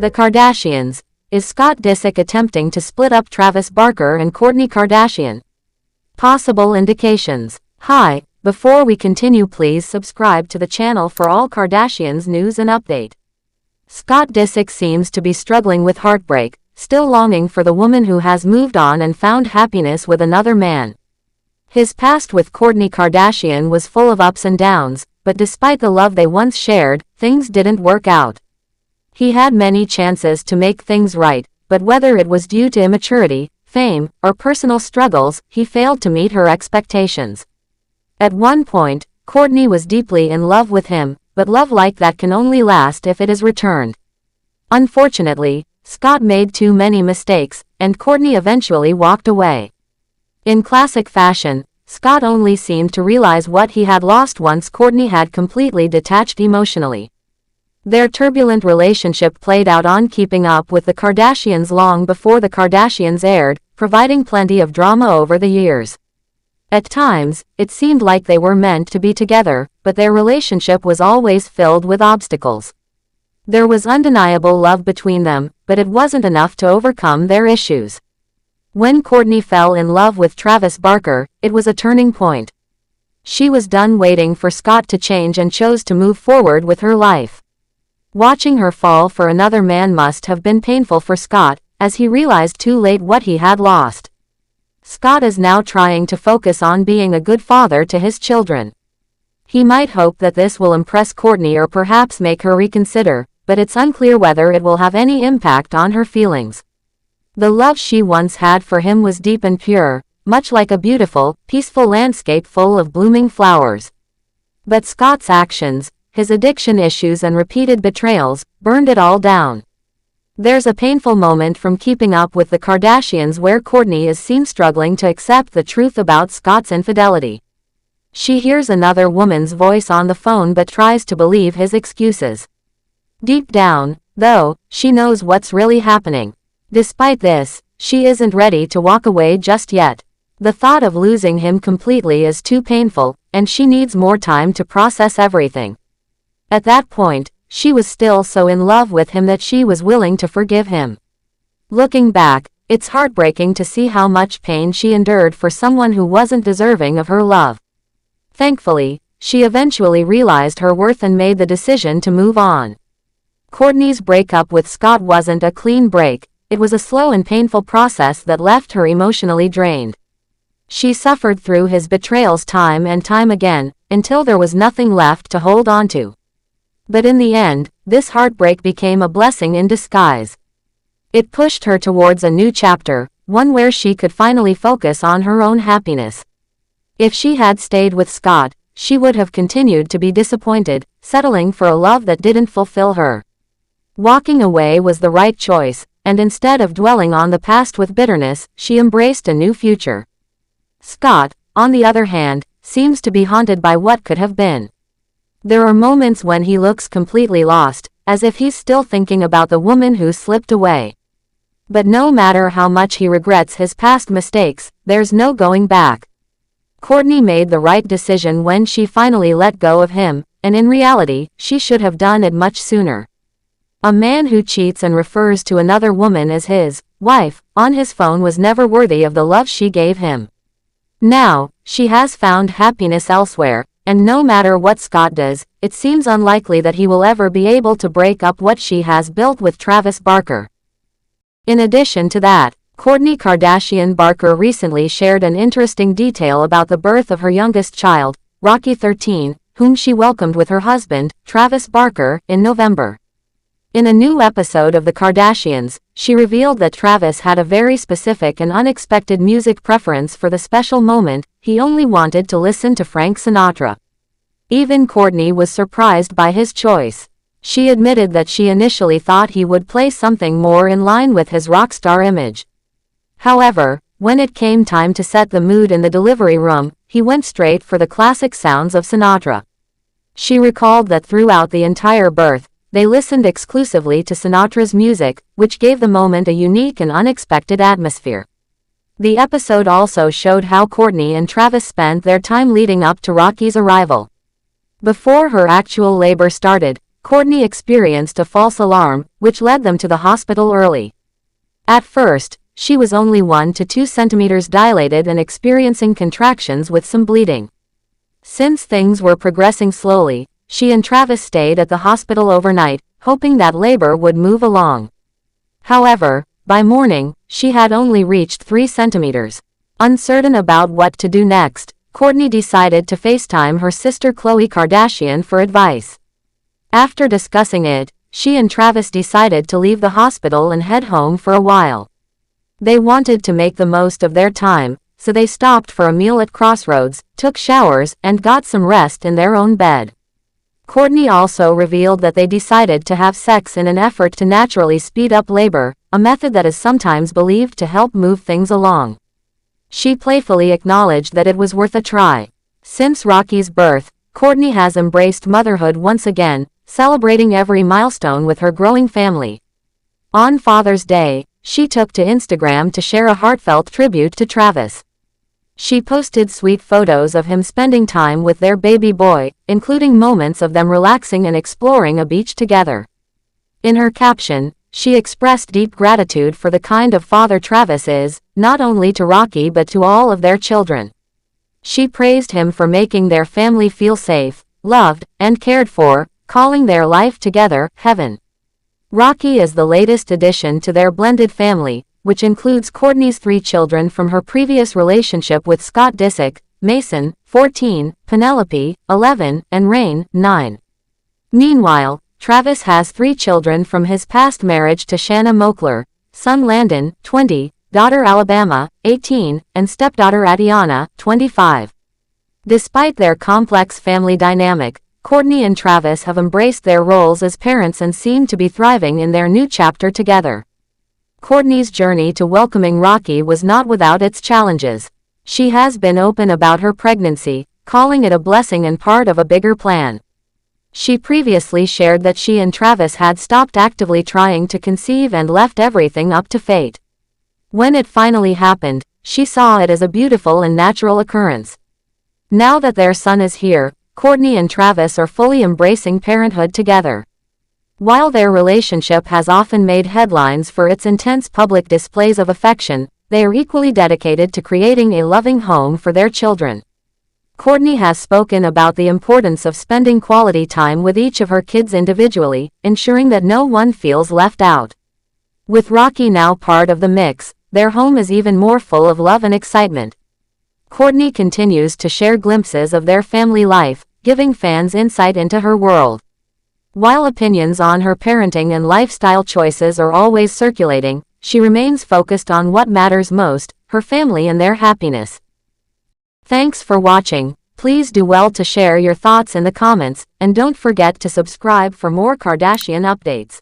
The Kardashians. Is Scott Disick attempting to split up Travis Barker and Kourtney Kardashian? Possible indications. Hi, before we continue, please subscribe to the channel for all Kardashians news and update. Scott Disick seems to be struggling with heartbreak, still longing for the woman who has moved on and found happiness with another man. His past with Kourtney Kardashian was full of ups and downs, but despite the love they once shared, things didn't work out. He had many chances to make things right, but whether it was due to immaturity, fame, or personal struggles, he failed to meet her expectations. At one point, Kourtney was deeply in love with him, but love like that can only last if it is returned. Unfortunately, Scott made too many mistakes, and Kourtney eventually walked away. In classic fashion, Scott only seemed to realize what he had lost once Kourtney had completely detached emotionally. Their turbulent relationship played out on Keeping Up with the Kardashians long before the Kardashians aired, providing plenty of drama over the years. At times, it seemed like they were meant to be together, but their relationship was always filled with obstacles. There was undeniable love between them, but it wasn't enough to overcome their issues. When Kourtney fell in love with Travis Barker, it was a turning point. She was done waiting for Scott to change and chose to move forward with her life. Watching her fall for another man must have been painful for Scott, as he realized too late what he had lost. Scott is now trying to focus on being a good father to his children. He might hope that this will impress Kourtney or perhaps make her reconsider, but it's unclear whether it will have any impact on her feelings. The love she once had for him was deep and pure, much like a beautiful, peaceful landscape full of blooming flowers. But Scott's actions, his addiction issues and repeated betrayals, burned it all down. There's a painful moment from Keeping Up with the Kardashians where Kourtney is seen struggling to accept the truth about Scott's infidelity. She hears another woman's voice on the phone but tries to believe his excuses. Deep down, though, she knows what's really happening. Despite this, she isn't ready to walk away just yet. The thought of losing him completely is too painful, and she needs more time to process everything. At that point, she was still so in love with him that she was willing to forgive him. Looking back, it's heartbreaking to see how much pain she endured for someone who wasn't deserving of her love. Thankfully, she eventually realized her worth and made the decision to move on. Kourtney's breakup with Scott wasn't a clean break, it was a slow and painful process that left her emotionally drained. She suffered through his betrayals time and time again, until there was nothing left to hold on to. But in the end, this heartbreak became a blessing in disguise. It pushed her towards a new chapter, one where she could finally focus on her own happiness. If she had stayed with Scott, she would have continued to be disappointed, settling for a love that didn't fulfill her. Walking away was the right choice, and instead of dwelling on the past with bitterness, she embraced a new future. Scott, on the other hand, seems to be haunted by what could have been. There are moments when he looks completely lost, as if he's still thinking about the woman who slipped away. But no matter how much he regrets his past mistakes, there's no going back. Kourtney made the right decision when she finally let go of him, and in reality, she should have done it much sooner. A man who cheats and refers to another woman as his wife on his phone was never worthy of the love she gave him. Now, she has found happiness elsewhere, and no matter what Scott does, it seems unlikely that he will ever be able to break up what she has built with Travis Barker. In addition to that, Kourtney Kardashian Barker recently shared an interesting detail about the birth of her youngest child, Rocky 13, whom she welcomed with her husband, Travis Barker, in November. In a new episode of The Kardashians, she revealed that Travis had a very specific and unexpected music preference for the special moment. He only wanted to listen to Frank Sinatra. Even Kourtney was surprised by his choice. She admitted that she initially thought he would play something more in line with his rock star image. However, when it came time to set the mood in the delivery room, he went straight for the classic sounds of Sinatra. She recalled that throughout the entire birth, they listened exclusively to Sinatra's music, which gave the moment a unique and unexpected atmosphere. The episode also showed how Kourtney and Travis spent their time leading up to Rocky's arrival. Before her actual labor started, Kourtney experienced a false alarm, which led them to the hospital early. At first, she was only 1 to 2 centimeters dilated and experiencing contractions with some bleeding. Since things were progressing slowly, she and Travis stayed at the hospital overnight, hoping that labor would move along. However, by morning, she had only reached 3 centimeters. Uncertain about what to do next, Kourtney decided to FaceTime her sister Khloe Kardashian for advice. After discussing it, she and Travis decided to leave the hospital and head home for a while. They wanted to make the most of their time, so they stopped for a meal at Crossroads, took showers, and got some rest in their own bed. Kourtney also revealed that they decided to have sex in an effort to naturally speed up labor, a method that is sometimes believed to help move things along. She playfully acknowledged that it was worth a try. Since Rocky's birth, Kourtney has embraced motherhood once again, celebrating every milestone with her growing family. On Father's Day, she took to Instagram to share a heartfelt tribute to Travis. She posted sweet photos of him spending time with their baby boy, including moments of them relaxing and exploring a beach together. In her caption, she expressed deep gratitude for the kind of father Travis is, not only to Rocky but to all of their children. She praised him for making their family feel safe, loved, and cared for, calling their life together heaven. Rocky is the latest addition to their blended family, which includes Kourtney's 3 children from her previous relationship with Scott Disick, Mason, 14, Penelope, 11, and Rain, 9. Meanwhile, Travis has 3 children from his past marriage to Shanna Moakler, son Landon, 20, daughter Alabama, 18, and stepdaughter Adiana, 25. Despite their complex family dynamic, Kourtney and Travis have embraced their roles as parents and seem to be thriving in their new chapter together. Kourtney's journey to welcoming Rocky was not without its challenges. She has been open about her pregnancy, calling it a blessing and part of a bigger plan. She previously shared that she and Travis had stopped actively trying to conceive and left everything up to fate. When it finally happened, she saw it as a beautiful and natural occurrence. Now that their son is here, Kourtney and Travis are fully embracing parenthood together. While their relationship has often made headlines for its intense public displays of affection, they are equally dedicated to creating a loving home for their children. Kourtney has spoken about the importance of spending quality time with each of her kids individually, ensuring that no one feels left out. With Rocky now part of the mix, their home is even more full of love and excitement. Kourtney continues to share glimpses of their family life, giving fans insight into her world. While opinions on her parenting and lifestyle choices are always circulating, she remains focused on what matters most, her family and their happiness. Thanks for watching. Please do well to share your thoughts in the comments, and don't forget to subscribe for more Kardashian updates.